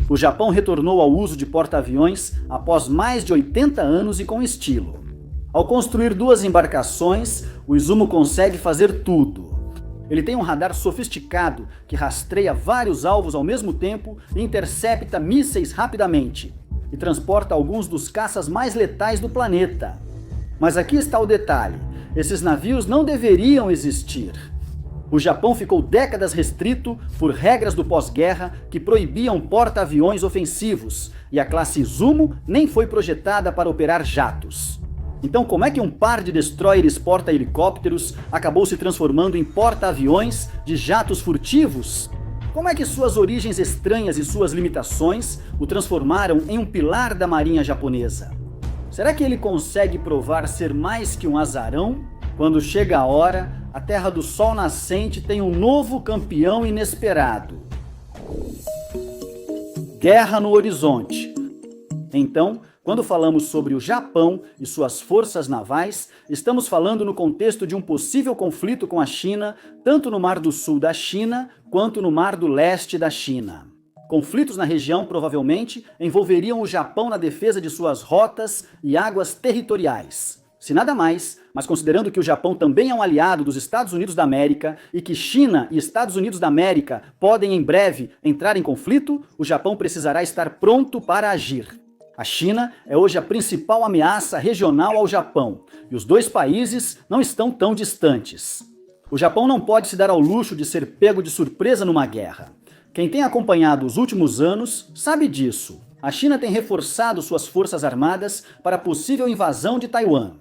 O Japão retornou ao uso de porta-aviões após mais de 80 anos e com estilo. Ao construir duas embarcações, o Izumo consegue fazer tudo. Ele tem um radar sofisticado que rastreia vários alvos ao mesmo tempo e intercepta mísseis rapidamente, e transporta alguns dos caças mais letais do planeta. Mas aqui está o detalhe: esses navios não deveriam existir. O Japão ficou décadas restrito por regras do pós-guerra que proibiam porta-aviões ofensivos, e a classe Izumo nem foi projetada para operar jatos. Então, como é que um par de destroyers porta-helicópteros acabou se transformando em porta-aviões de jatos furtivos? Como é que suas origens estranhas e suas limitações o transformaram em um pilar da marinha japonesa? Será que ele consegue provar ser mais que um azarão? Quando chega a hora, a Terra do Sol Nascente tem um novo campeão inesperado. Guerra no horizonte. Então, quando falamos sobre o Japão e suas forças navais, estamos falando no contexto de um possível conflito com a China, tanto no Mar do Sul da China, quanto no Mar do Leste da China. Conflitos na região provavelmente envolveriam o Japão na defesa de suas rotas e águas territoriais. Se nada mais, mas considerando que o Japão também é um aliado dos Estados Unidos da América e que China e Estados Unidos da América podem em breve entrar em conflito, o Japão precisará estar pronto para agir. A China é hoje a principal ameaça regional ao Japão, e os dois países não estão tão distantes. O Japão não pode se dar ao luxo de ser pego de surpresa numa guerra. Quem tem acompanhado os últimos anos sabe disso. A China tem reforçado suas forças armadas para a possível invasão de Taiwan.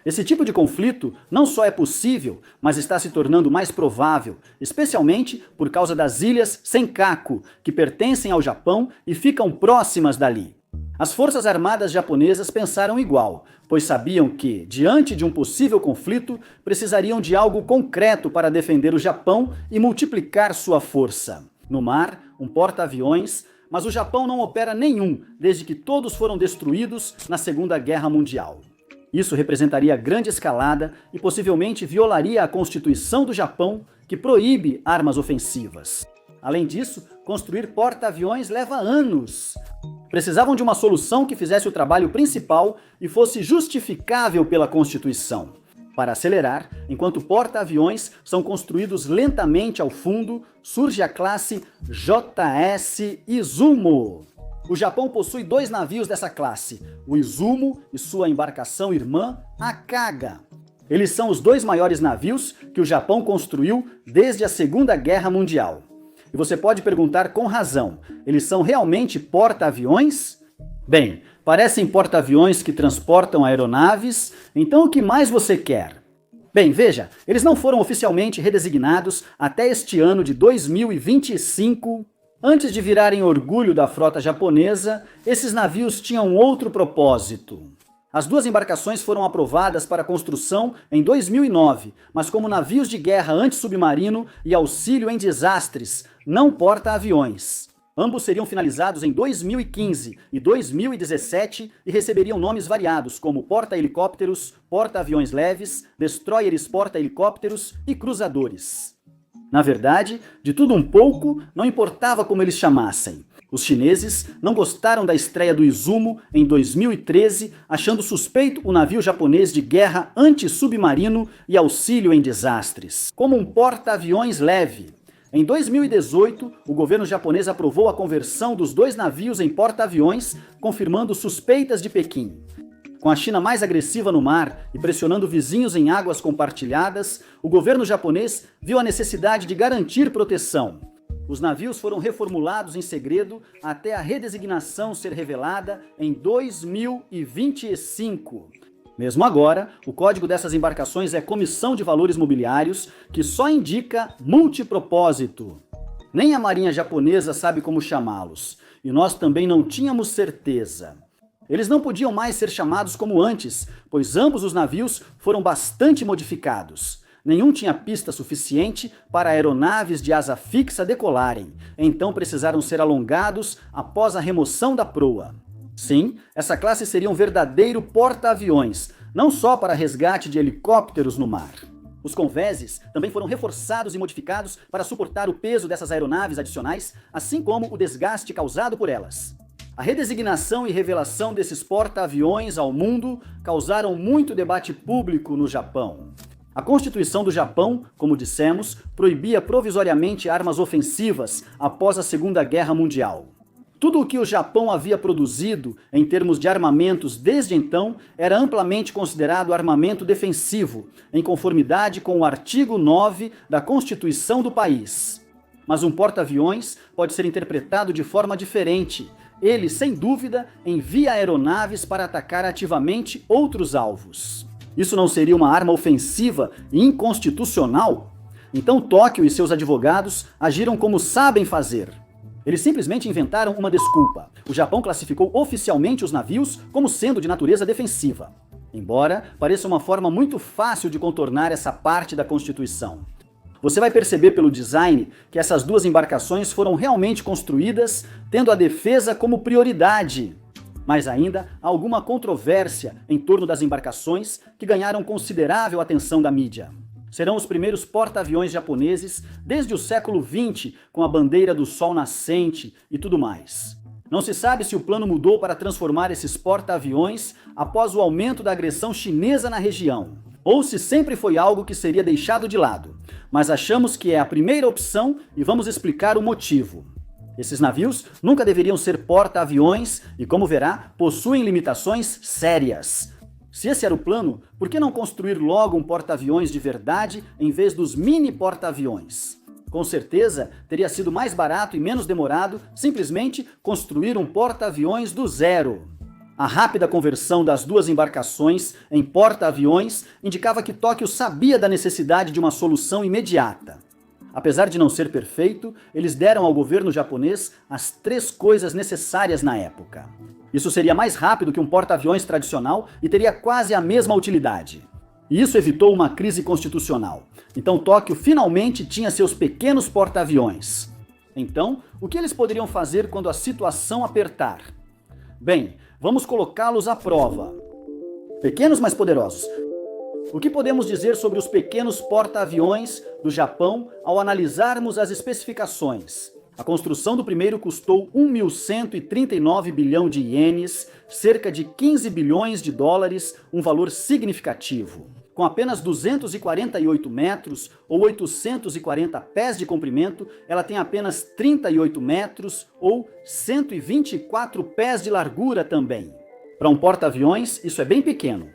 Esse tipo de conflito não só é possível, mas está se tornando mais provável, especialmente por causa das ilhas Senkaku, que pertencem ao Japão e ficam próximas dali. As forças armadas japonesas pensaram igual, pois sabiam que, diante de um possível conflito, precisariam de algo concreto para defender o Japão e multiplicar sua força. No mar, um porta-aviões, mas o Japão não opera nenhum desde que todos foram destruídos na Segunda Guerra Mundial. Isso representaria grande escalada e possivelmente violaria a Constituição do Japão, que proíbe armas ofensivas. Além disso, construir porta-aviões leva anos. Precisavam de uma solução que fizesse o trabalho principal e fosse justificável pela Constituição. Para acelerar, enquanto porta-aviões são construídos lentamente ao fundo, surge a classe JS Izumo. O Japão possui dois navios dessa classe, o Izumo e sua embarcação irmã, a Kaga. Eles são os dois maiores navios que o Japão construiu desde a Segunda Guerra Mundial. E você pode perguntar com razão, eles são realmente porta-aviões? Bem, parecem porta-aviões que transportam aeronaves, então o que mais você quer? Bem, veja, eles não foram oficialmente redesignados até este ano de 2025. Antes de virarem orgulho da frota japonesa, esses navios tinham outro propósito. As duas embarcações foram aprovadas para construção em 2009, mas como navios de guerra antissubmarino e auxílio em desastres, não porta-aviões. Ambos seriam finalizados em 2015 e 2017 e receberiam nomes variados como porta-helicópteros, porta-aviões leves, destroyers porta-helicópteros e cruzadores. Na verdade, de tudo um pouco, não importava como eles chamassem. Os chineses não gostaram da estreia do Izumo em 2013, achando suspeito o navio japonês de guerra antissubmarino e auxílio em desastres, como um porta-aviões leve. Em 2018, o governo japonês aprovou a conversão dos dois navios em porta-aviões, confirmando suspeitas de Pequim. Com a China mais agressiva no mar e pressionando vizinhos em águas compartilhadas, o governo japonês viu a necessidade de garantir proteção. Os navios foram reformulados em segredo até a redesignação ser revelada em 2025. Mesmo agora, o código dessas embarcações é Comissão de Valores Mobiliários, que só indica multipropósito. Nem a marinha japonesa sabe como chamá-los, e nós também não tínhamos certeza. Eles não podiam mais ser chamados como antes, pois ambos os navios foram bastante modificados. Nenhum tinha pista suficiente para aeronaves de asa fixa decolarem, então precisaram ser alongados após a remoção da proa. Sim, essa classe seria um verdadeiro porta-aviões, não só para resgate de helicópteros no mar. Os convéses também foram reforçados e modificados para suportar o peso dessas aeronaves adicionais, assim como o desgaste causado por elas. A redesignação e revelação desses porta-aviões ao mundo causaram muito debate público no Japão. A Constituição do Japão, como dissemos, proibia provisoriamente armas ofensivas após a Segunda Guerra Mundial. Tudo o que o Japão havia produzido em termos de armamentos desde então era amplamente considerado armamento defensivo, em conformidade com o artigo 9 da Constituição do país. Mas um porta-aviões pode ser interpretado de forma diferente. Ele, sem dúvida, envia aeronaves para atacar ativamente outros alvos. Isso não seria uma arma ofensiva e inconstitucional? Então Tóquio e seus advogados agiram como sabem fazer. Eles simplesmente inventaram uma desculpa. O Japão classificou oficialmente os navios como sendo de natureza defensiva. Embora pareça uma forma muito fácil de contornar essa parte da Constituição. Você vai perceber pelo design que essas duas embarcações foram realmente construídas tendo a defesa como prioridade. Mas ainda há alguma controvérsia em torno das embarcações que ganharam considerável atenção da mídia. Serão os primeiros porta-aviões japoneses desde o século XX, com a bandeira do sol nascente e tudo mais. Não se sabe se o plano mudou para transformar esses porta-aviões após o aumento da agressão chinesa na região, ou se sempre foi algo que seria deixado de lado. Mas achamos que é a primeira opção e vamos explicar o motivo. Esses navios nunca deveriam ser porta-aviões e, como verá, possuem limitações sérias. Se esse era o plano, por que não construir logo um porta-aviões de verdade em vez dos mini porta-aviões? Com certeza, teria sido mais barato e menos demorado simplesmente construir um porta-aviões do zero. A rápida conversão das duas embarcações em porta-aviões indicava que Tóquio sabia da necessidade de uma solução imediata. Apesar de não ser perfeito, eles deram ao governo japonês as 3 coisas necessárias na época. Isso seria mais rápido que um porta-aviões tradicional e teria quase a mesma utilidade. E isso evitou uma crise constitucional. Então Tóquio finalmente tinha seus pequenos porta-aviões. Então, o que eles poderiam fazer quando a situação apertar? Bem, vamos colocá-los à prova. Pequenos, mas poderosos. O que podemos dizer sobre os pequenos porta-aviões do Japão ao analisarmos as especificações? A construção do primeiro custou 1.139 bilhão de ienes, cerca de 15 bilhões de dólares, um valor significativo. Com apenas 248 metros ou 840 pés de comprimento, ela tem apenas 38 metros ou 124 pés de largura também. Para um porta-aviões, isso é bem pequeno.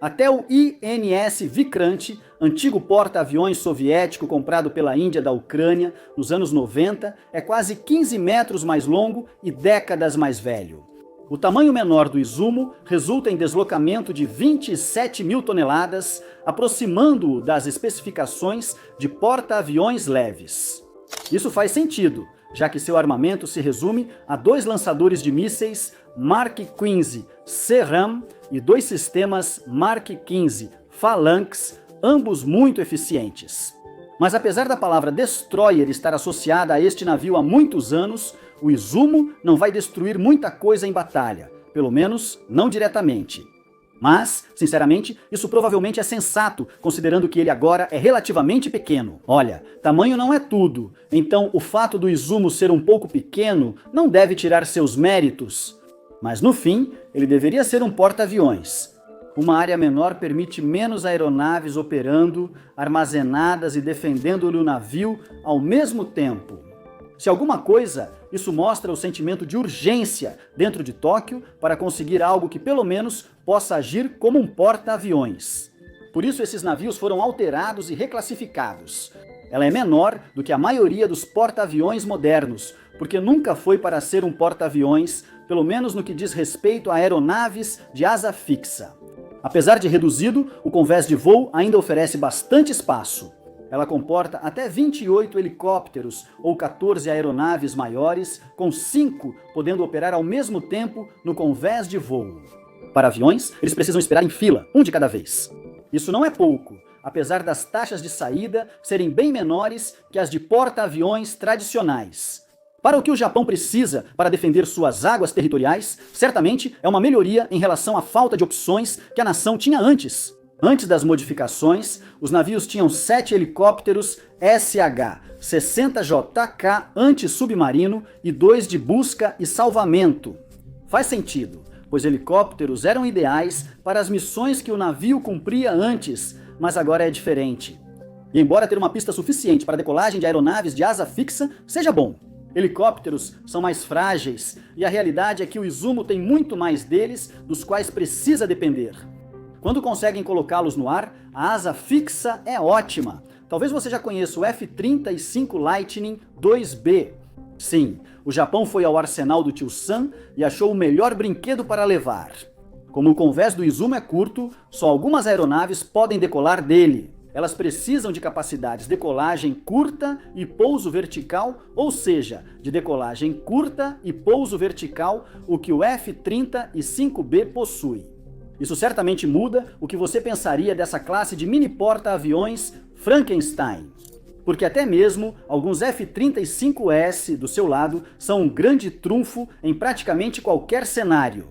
Até o INS Vikrant, antigo porta-aviões soviético comprado pela Índia da Ucrânia nos anos 90, é quase 15 metros mais longo e décadas mais velho. O tamanho menor do Izumo resulta em deslocamento de 27 mil toneladas, aproximando-o das especificações de porta-aviões leves. Isso faz sentido, já que seu armamento se resume a 2 lançadores de mísseis Mark 15 SeaRAM e 2 sistemas Mark 15 Phalanx, ambos muito eficientes. Mas apesar da palavra destroyer estar associada a este navio há muitos anos, o Izumo não vai destruir muita coisa em batalha, pelo menos não diretamente. Mas, sinceramente, isso provavelmente é sensato, considerando que ele agora é relativamente pequeno. Olha, tamanho não é tudo, então o fato do Izumo ser um pouco pequeno não deve tirar seus méritos. Mas no fim, ele deveria ser um porta-aviões. Uma área menor permite menos aeronaves operando, armazenadas e defendendo-lhe o navio ao mesmo tempo. Se alguma coisa, isso mostra o sentimento de urgência dentro de Tóquio para conseguir algo que pelo menos possa agir como um porta-aviões. Por isso esses navios foram alterados e reclassificados. Ela é menor do que a maioria dos porta-aviões modernos, porque nunca foi para ser um porta-aviões, pelo menos no que diz respeito a aeronaves de asa fixa. Apesar de reduzido, o convés de voo ainda oferece bastante espaço. Ela comporta até 28 helicópteros ou 14 aeronaves maiores, com 5 podendo operar ao mesmo tempo no convés de voo. Para aviões, eles precisam esperar em fila, um de cada vez. Isso não é pouco, apesar das taxas de saída serem bem menores que as de porta-aviões tradicionais. Para o que o Japão precisa para defender suas águas territoriais, certamente é uma melhoria em relação à falta de opções que a nação tinha antes. Antes das modificações, os navios tinham 7 helicópteros SH-60JK anti-submarino e 2 de busca e salvamento. Faz sentido, pois helicópteros eram ideais para as missões que o navio cumpria antes, mas agora é diferente. E embora ter uma pista suficiente para decolagem de aeronaves de asa fixa seja bom, helicópteros são mais frágeis e a realidade é que o Izumo tem muito mais deles dos quais precisa depender. Quando conseguem colocá-los no ar, a asa fixa é ótima. Talvez você já conheça o F-35 Lightning II-B. Sim, o Japão foi ao arsenal do tio Sam e achou o melhor brinquedo para levar. Como o convés do Izumo é curto, só algumas aeronaves podem decolar dele. Elas precisam de capacidades de decolagem curta e pouso vertical, ou seja, de decolagem curta e pouso vertical, o que o F-35B possui. Isso certamente muda o que você pensaria dessa classe de mini porta-aviões Frankenstein. Porque até mesmo alguns F-35S do seu lado são um grande trunfo em praticamente qualquer cenário.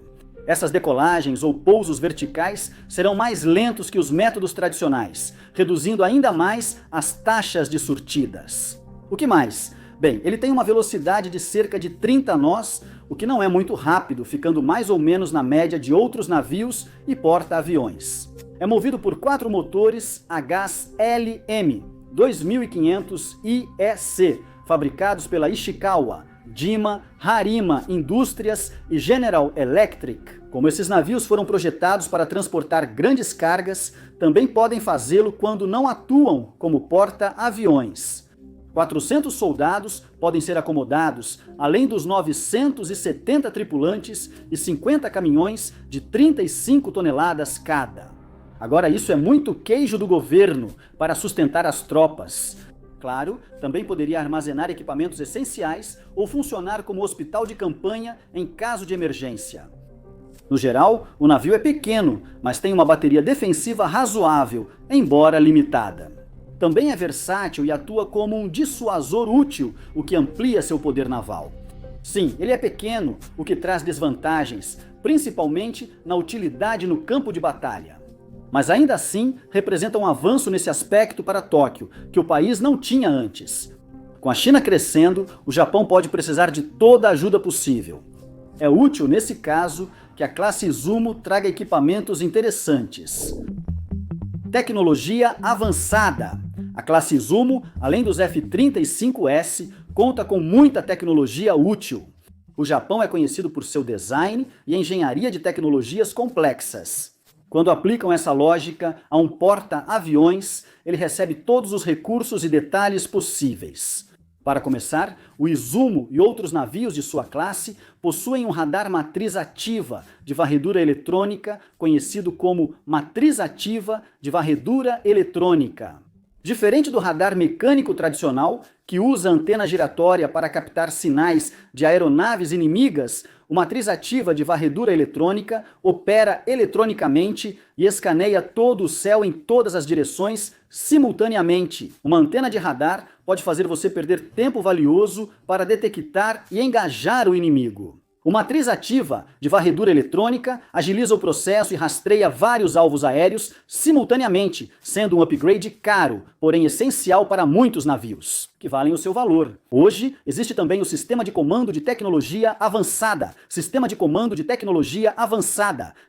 Essas decolagens ou pousos verticais serão mais lentos que os métodos tradicionais, reduzindo ainda mais as taxas de surtidas. O que mais? Bem, ele tem uma velocidade de cerca de 30 nós, o que não é muito rápido, ficando mais ou menos na média de outros navios e porta-aviões. É movido por 4 motores a gás LM 2500 IEC, fabricados pela Ishikawa, Jima, Harima Indústrias e General Electric. Como esses navios foram projetados para transportar grandes cargas, também podem fazê-lo quando não atuam como porta-aviões. 400 soldados podem ser acomodados, além dos 970 tripulantes e 50 caminhões de 35 toneladas cada. Agora isso é muito queijo do governo para sustentar as tropas. Claro, também poderia armazenar equipamentos essenciais ou funcionar como hospital de campanha em caso de emergência. No geral, o navio é pequeno, mas tem uma bateria defensiva razoável, embora limitada. Também é versátil e atua como um dissuasor útil, o que amplia seu poder naval. Sim, ele é pequeno, o que traz desvantagens, principalmente na utilidade no campo de batalha. Mas ainda assim, representa um avanço nesse aspecto para Tóquio, que o país não tinha antes. Com a China crescendo, o Japão pode precisar de toda a ajuda possível. É útil, nesse caso, que a classe Izumo traga equipamentos interessantes. Tecnologia avançada. A classe Izumo, além dos F-35S, conta com muita tecnologia útil. O Japão é conhecido por seu design e engenharia de tecnologias complexas. Quando aplicam essa lógica a um porta-aviões, ele recebe todos os recursos e detalhes possíveis. Para começar, o Izumo e outros navios de sua classe possuem um radar matriz ativa de varredura eletrônica, conhecido como matriz ativa de varredura eletrônica. Diferente do radar mecânico tradicional, que usa antena giratória para captar sinais de aeronaves inimigas, o matriz ativa de varredura eletrônica opera eletronicamente e escaneia todo o céu em todas as direções simultaneamente. Uma antena de radar pode fazer você perder tempo valioso para detectar e engajar o inimigo. Uma matriz ativa de varredura eletrônica agiliza o processo e rastreia vários alvos aéreos simultaneamente, sendo um upgrade caro, porém essencial para muitos navios, que valem o seu valor. Hoje, existe também o Sistema de Comando de Tecnologia Avançada,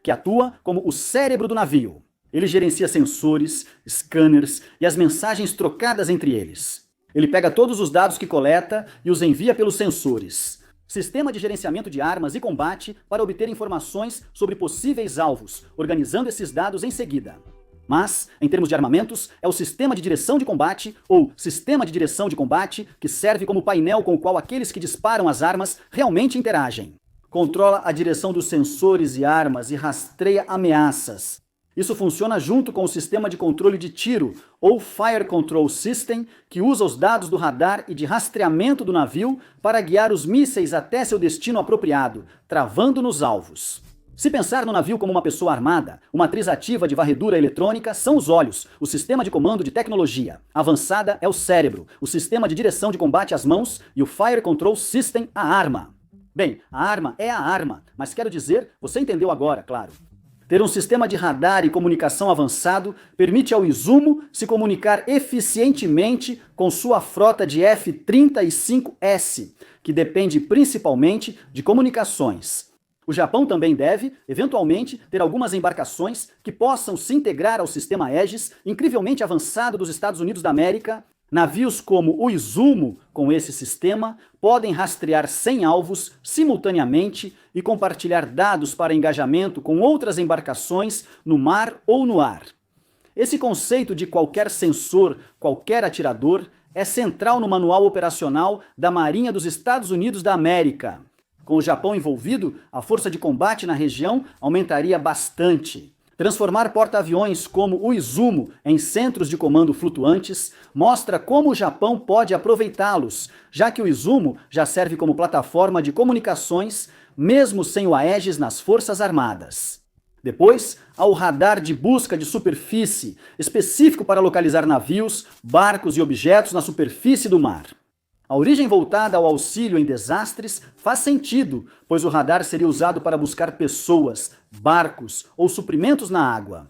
que atua como o cérebro do navio. Ele gerencia sensores, scanners e as mensagens trocadas entre eles. Ele pega todos os dados que coleta e os envia pelos sensores. Sistema de gerenciamento de armas e combate para obter informações sobre possíveis alvos, organizando esses dados em seguida. Mas, em termos de armamentos, é o sistema de direção de combate, ou sistema de direção de combate, que serve como painel com o qual aqueles que disparam as armas realmente interagem. Controla a direção dos sensores e armas e rastreia ameaças. Isso funciona junto com o sistema de controle de tiro, ou Fire Control System, que usa os dados do radar e de rastreamento do navio para guiar os mísseis até seu destino apropriado, travando nos alvos. Se pensar no navio como uma pessoa armada, uma matriz ativa de varredura eletrônica são os olhos, o sistema de comando de tecnologia avançada é o cérebro, o sistema de direção de combate as mãos e o Fire Control System a arma. Bem, a arma é a arma, mas quero dizer, você entendeu agora, claro. Ter um sistema de radar e comunicação avançado permite ao Izumo se comunicar eficientemente com sua frota de F-35S, que depende principalmente de comunicações. O Japão também deve, eventualmente, ter algumas embarcações que possam se integrar ao sistema Aegis, incrivelmente avançado dos Estados Unidos da América. Navios como o Izumo, com esse sistema, podem rastrear 100 alvos simultaneamente e compartilhar dados para engajamento com outras embarcações no mar ou no ar. Esse conceito de qualquer sensor, qualquer atirador, é central no manual operacional da Marinha dos Estados Unidos da América. Com o Japão envolvido, a força de combate na região aumentaria bastante. Transformar porta-aviões como o Izumo em centros de comando flutuantes mostra como o Japão pode aproveitá-los, já que o Izumo já serve como plataforma de comunicações, mesmo sem o Aegis nas Forças Armadas. Depois, há o radar de busca de superfície, específico para localizar navios, barcos e objetos na superfície do mar. A origem voltada ao auxílio em desastres faz sentido, pois o radar seria usado para buscar pessoas, barcos ou suprimentos na água.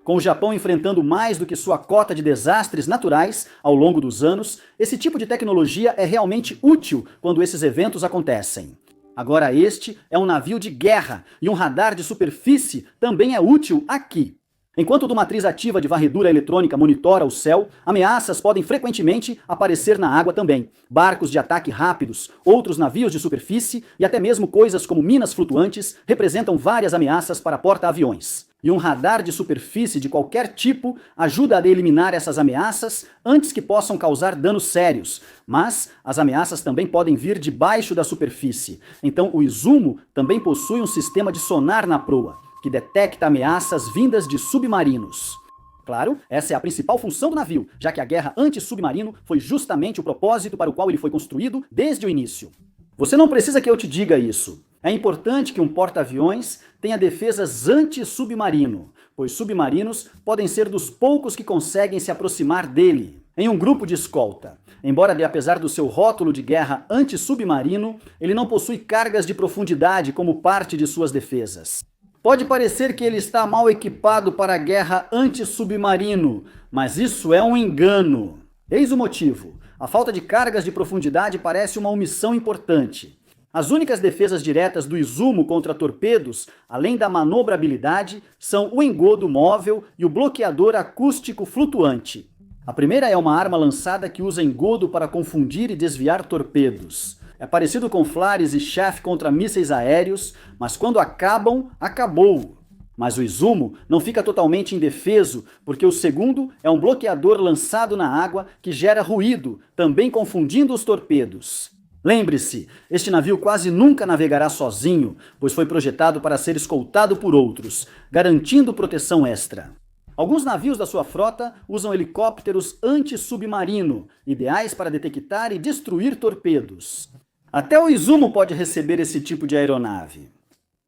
Com o Japão enfrentando mais do que sua cota de desastres naturais ao longo dos anos, esse tipo de tecnologia é realmente útil quando esses eventos acontecem. Agora este é um navio de guerra e um radar de superfície também é útil aqui. Enquanto uma matriz ativa de varredura eletrônica monitora o céu, ameaças podem frequentemente aparecer na água também. Barcos de ataque rápidos, outros navios de superfície e até mesmo coisas como minas flutuantes representam várias ameaças para porta-aviões. E um radar de superfície de qualquer tipo ajuda a eliminar essas ameaças antes que possam causar danos sérios. Mas as ameaças também podem vir debaixo da superfície. Então o Izumo também possui um sistema de sonar na proa, que detecta ameaças vindas de submarinos. Claro, essa é a principal função do navio, já que a guerra anti-submarino foi justamente o propósito para o qual ele foi construído desde o início. Você não precisa que eu te diga isso. É importante que um porta-aviões tenha defesas anti-submarino, pois submarinos podem ser dos poucos que conseguem se aproximar dele. Em um grupo de escolta, embora apesar do seu rótulo de guerra anti-submarino, ele não possui cargas de profundidade como parte de suas defesas. Pode parecer que ele está mal equipado para a guerra anti-submarino, mas isso é um engano. Eis o motivo. A falta de cargas de profundidade parece uma omissão importante. As únicas defesas diretas do Izumo contra torpedos, além da manobrabilidade, são o engodo móvel e o bloqueador acústico flutuante. A primeira é uma arma lançada que usa engodo para confundir e desviar torpedos. É parecido com Flares e Chaff contra mísseis aéreos, mas quando acabam, acabou. Mas o Izumo não fica totalmente indefeso, porque o segundo é um bloqueador lançado na água que gera ruído, também confundindo os torpedos. Lembre-se, este navio quase nunca navegará sozinho, pois foi projetado para ser escoltado por outros, garantindo proteção extra. Alguns navios da sua frota usam helicópteros anti-submarino, ideais para detectar e destruir torpedos. Até o Izumo pode receber esse tipo de aeronave.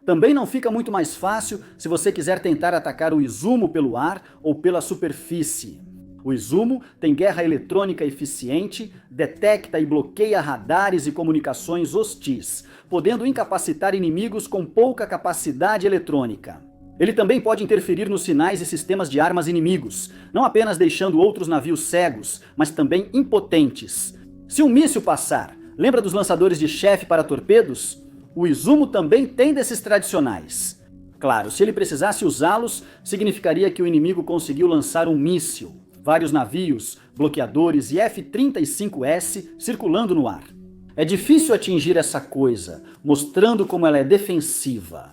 Também não fica muito mais fácil se você quiser tentar atacar o Izumo pelo ar ou pela superfície. O Izumo tem guerra eletrônica eficiente, detecta e bloqueia radares e comunicações hostis, podendo incapacitar inimigos com pouca capacidade eletrônica. Ele também pode interferir nos sinais e sistemas de armas inimigos, não apenas deixando outros navios cegos, mas também impotentes. Se um míssil passar, lembra dos lançadores de Chaff para torpedos? O Izumo também tem desses tradicionais. Claro, se ele precisasse usá-los, significaria que o inimigo conseguiu lançar um míssil. Vários navios, bloqueadores e F-35S circulando no ar. É difícil atingir essa coisa, mostrando como ela é defensiva.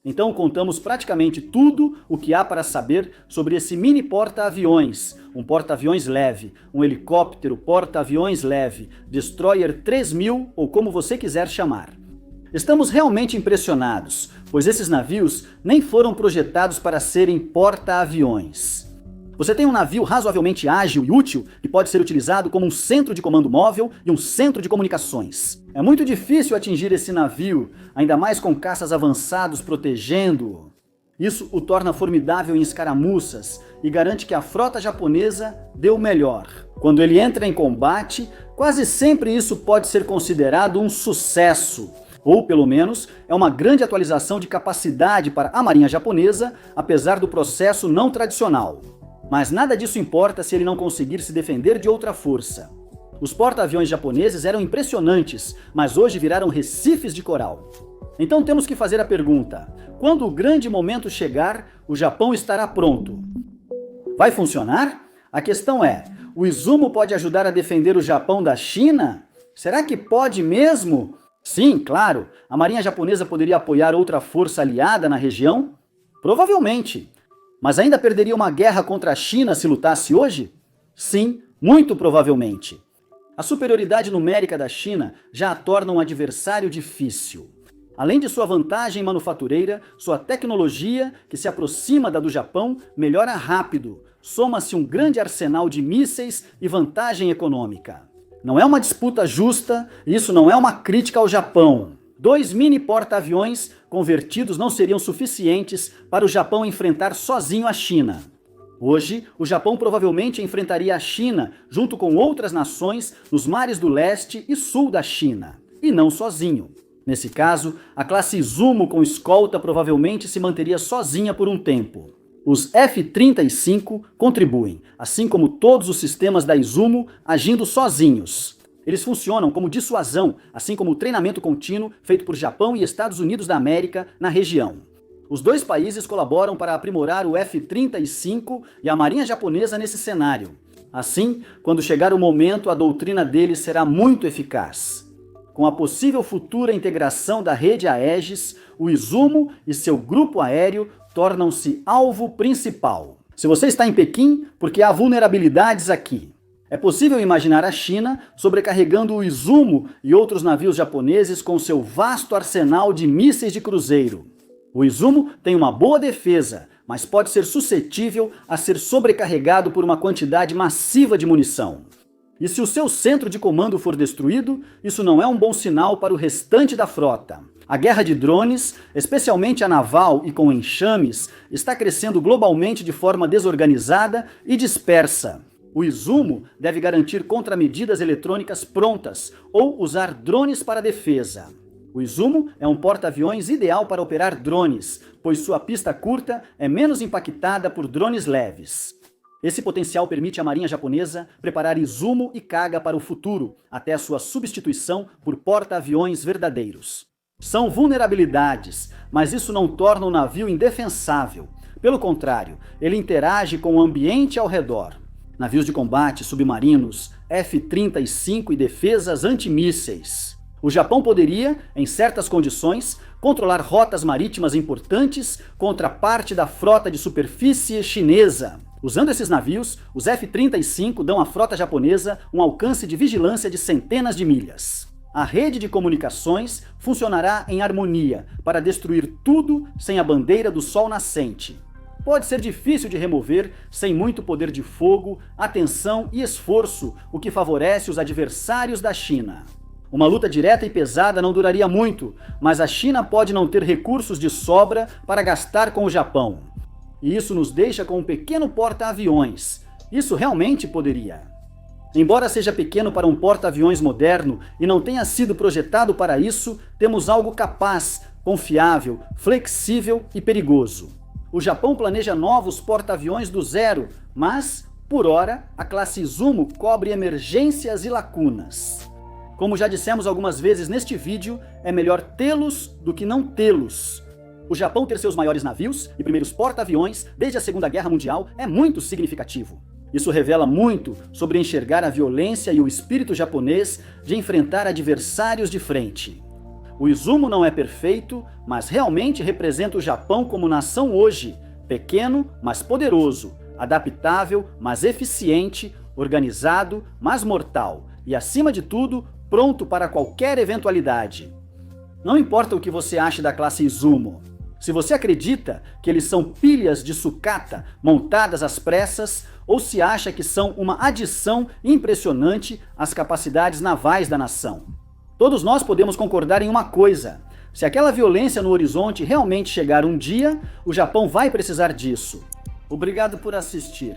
Então contamos praticamente tudo o que há para saber sobre esse mini porta-aviões, um porta-aviões leve, um helicóptero porta-aviões leve, Destroyer 3000 ou como você quiser chamar. Estamos realmente impressionados, pois esses navios nem foram projetados para serem porta-aviões. Você tem um navio razoavelmente ágil e útil que pode ser utilizado como um centro de comando móvel e um centro de comunicações. É muito difícil atingir esse navio, ainda mais com caças avançados protegendo-o. Isso o torna formidável em escaramuças e garante que a frota japonesa dê o melhor. Quando ele entra em combate, quase sempre isso pode ser considerado um sucesso, Ou, pelo menos, é uma grande atualização de capacidade para a marinha japonesa, apesar do processo não tradicional. Mas nada disso importa se ele não conseguir se defender de outra força. Os porta-aviões japoneses eram impressionantes, mas hoje viraram recifes de coral. Então temos que fazer a pergunta: quando o grande momento chegar, o Japão estará pronto? Vai funcionar? A questão é, o Izumo pode ajudar a defender o Japão da China? Será que pode mesmo? Sim, claro. A marinha japonesa poderia apoiar outra força aliada na região? Provavelmente. Mas ainda perderia uma guerra contra a China se lutasse hoje? Sim, muito provavelmente. A superioridade numérica da China já a torna um adversário difícil. Além de sua vantagem manufatureira, sua tecnologia, que se aproxima da do Japão, melhora rápido. Soma-se um grande arsenal de mísseis e vantagem econômica. Não é uma disputa justa, e isso não é uma crítica ao Japão. 2 mini porta-aviões convertidos não seriam suficientes para o Japão enfrentar sozinho a China. Hoje, o Japão provavelmente enfrentaria a China junto com outras nações nos mares do leste e sul da China, e não sozinho. Nesse caso, a classe Izumo com escolta provavelmente se manteria sozinha por um tempo. Os F-35 contribuem, assim como todos os sistemas da Izumo, agindo sozinhos. Eles funcionam como dissuasão, assim como o treinamento contínuo feito por Japão e Estados Unidos da América na região. Os dois países colaboram para aprimorar o F-35 e a marinha japonesa nesse cenário. Assim, quando chegar o momento, a doutrina deles será muito eficaz. Com a possível futura integração da rede Aegis, o Izumo e seu grupo aéreo tornam-se alvo principal. Se você está em Pequim, porque há vulnerabilidades aqui. É possível imaginar a China sobrecarregando o Izumo e outros navios japoneses com seu vasto arsenal de mísseis de cruzeiro. O Izumo tem uma boa defesa, mas pode ser suscetível a ser sobrecarregado por uma quantidade massiva de munição. E se o seu centro de comando for destruído, isso não é um bom sinal para o restante da frota. A guerra de drones, especialmente a naval e com enxames, está crescendo globalmente de forma desorganizada e dispersa. O Izumo deve garantir contramedidas eletrônicas prontas ou usar drones para defesa. O Izumo é um porta-aviões ideal para operar drones, pois sua pista curta é menos impactada por drones leves. Esse potencial permite à marinha japonesa preparar Izumo e Kaga para o futuro, até a sua substituição por porta-aviões verdadeiros. São vulnerabilidades, mas isso não torna o navio indefensável. Pelo contrário, ele interage com o ambiente ao redor. Navios de combate, submarinos, F-35 e defesas antimísseis. O Japão poderia, em certas condições, controlar rotas marítimas importantes contra parte da frota de superfície chinesa. Usando esses navios, os F-35 dão à frota japonesa um alcance de vigilância de centenas de milhas. A rede de comunicações funcionará em harmonia para destruir tudo sem a bandeira do sol nascente. Pode ser difícil de remover sem muito poder de fogo, atenção e esforço, o que favorece os adversários da China. Uma luta direta e pesada não duraria muito, mas a China pode não ter recursos de sobra para gastar com o Japão. E isso nos deixa com um pequeno porta-aviões. Isso realmente poderia. Embora seja pequeno para um porta-aviões moderno e não tenha sido projetado para isso, temos algo capaz, confiável, flexível e perigoso. O Japão planeja novos porta-aviões do zero, mas, por hora, a classe Izumo cobre emergências e lacunas. Como já dissemos algumas vezes neste vídeo, é melhor tê-los do que não tê-los. O Japão ter seus maiores navios e primeiros porta-aviões desde a Segunda Guerra Mundial é muito significativo. Isso revela muito sobre enxergar a violência e o espírito japonês de enfrentar adversários de frente. O Izumo não é perfeito, mas realmente representa o Japão como nação hoje, pequeno, mas poderoso, adaptável, mas eficiente, organizado, mas mortal e, acima de tudo, pronto para qualquer eventualidade. Não importa o que você ache da classe Izumo. Se você acredita que eles são pilhas de sucata montadas às pressas, ou se acha que são uma adição impressionante às capacidades navais da nação. Todos nós podemos concordar em uma coisa: se aquela violência no horizonte realmente chegar um dia, o Japão vai precisar disso. Obrigado por assistir.